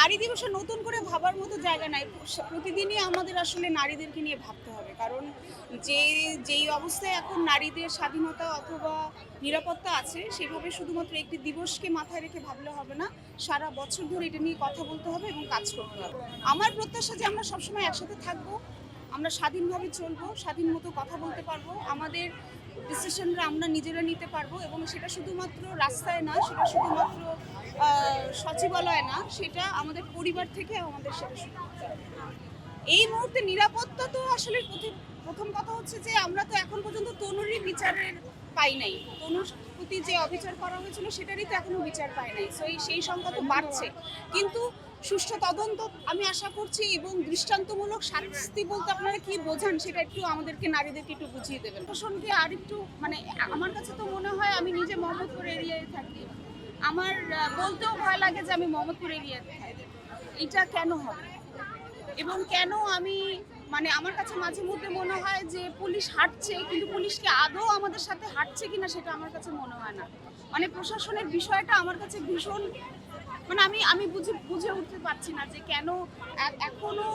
নারী দিবসে নতুন করে ভাবার মতো জায়গা নাই। প্রতিদিনই আমাদের আসলে নারীদেরকে নিয়ে ভাবতে হবে। কারণ যেই অবস্থায় এখন নারীদের স্বাধীনতা অথবা নিরাপত্তা আছে, সেভাবে শুধুমাত্র একটি দিবসকে মাথায় রেখে ভাবলে হবে না। সারা বছর ধরে এটা নিয়ে কথা বলতে হবে এবং কাজ করতে হবে। আমার প্রত্যাশা যে আমরা সবসময় একসাথে থাকবো, আমরা স্বাধীনভাবে চলবো, স্বাধীন মতো কথা বলতে পারবো, আমাদের ডিসিশনরা আমরা নিজেরা নিতে পারবো এবং সেটা শুধুমাত্র রাস্তায় না, সেটা শুধুমাত্র সচিবালয় না, সেটা আমাদের পরিবার থেকে আমাদের সেটা শুরু করতে হবে। এই মুহূর্তে নিরাপত্তা তো আসলে প্রথম কথা হচ্ছে যে আমরা তো এখন পর্যন্ত তনুরই বিচারের পাই নাই। তনুর প্রতি যে অবিচার করা হয়েছিল সেটারই তো এখনো বিচার পাই নাই। সেই সংখ্যা তো বাড়ছে, কিন্তু সুষ্ঠু তদন্ত আমি আশা করছি এবং দৃষ্টান্তমূলক শাস্তি বলতে আপনারা কি বোঝান সেটা একটু আমাদেরকে নারীদেরকে একটু বুঝিয়ে দেবেন। প্রশাসনকে আর একটু আমার কাছে তো মনে হয়, আমি নিজে মোহাম্মদপুর এরিয়ায় থাকি, আমার বলতেও ভয় লাগে যে আমি মোহাম্মদপুর এরিয়াতে থাকি। এটা কেন হবে এবং কেন আমি আমার কাছে মাঝে মধ্যে মনে হয় যে পুলিশ হাঁটছে, কিন্তু পুলিশকে আদৌ আমাদের সাথে হাঁটছে কিনা সেটা আমার কাছে মনে হয় না। প্রশাসনের বিষয়টা আমার কাছে ভীষণ আমি বুঝে উঠতে পারছি না যে কেন এখনো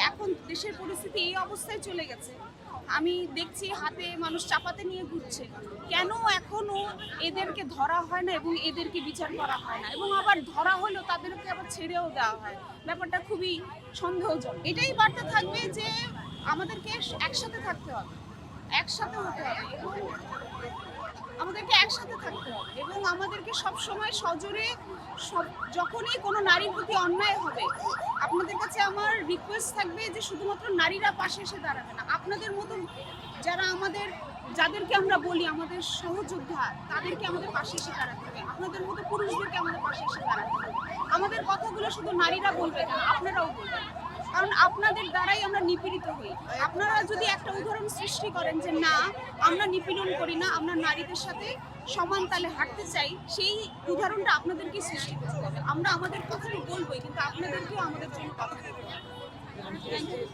এখন দেশের পরিস্থিতি এই অবস্থায় চলে গেছে। আমি দেখছি হাতে মানুষ চাপাতে নিয়ে ঘুরছে, কেন এখনো এদেরকে ধরা হয় না এবং এদেরকে বিচার করা হয় না, এবং আবার ধরা হলেও তাদেরকে আবার ছেড়েও দেওয়া হয়। ব্যাপারটা খুবই সন্দেহজনক। এটাই বার্তা থাকবে যে আমাদেরকে একসাথে থাকতে হবে, একসাথে হতে হবে এবং আমাদেরকে একসাথে থাকতে হবে এবং আমাদেরকে সবসময় সজোরে যখনই কোনো নারীর প্রতি অন্যায় হবে, আপনাদের কাছে আমার রিকোয়েস্ট থাকবে যে শুধুমাত্র নারীরা পাশে এসে দাঁড়াবে না, আপনাদের মতো যাদেরকে আমরা বলি আমাদের সহযোদ্ধা, তাদেরকে আমাদের পাশে এসে দাঁড়াতে হবে। আপনাদের মতো পুরুষদেরকে আমাদের পাশে এসে দাঁড়াতে হবে। আমাদের কথাগুলো শুধু নারীরা বলবে না, আপনারাও বলবেন, কারণ আপনাদের দ্বারাই আমরা নিপীড়িত হই। আপনারা যদি একটা উদাহরণ সৃষ্টি করেন যে না, আমরা নিপীড়ন করি না, আমরা নারীদের সাথে সমান তালে হাঁটতে চাই, সেই উদাহরণটা আপনাদেরকে সৃষ্টি করতে হবে। আমরা আমাদের কথাটা বলবোই, কিন্তু আপনাদেরকেও আমাদের জন্য কথা বলতে হবে। Thank you.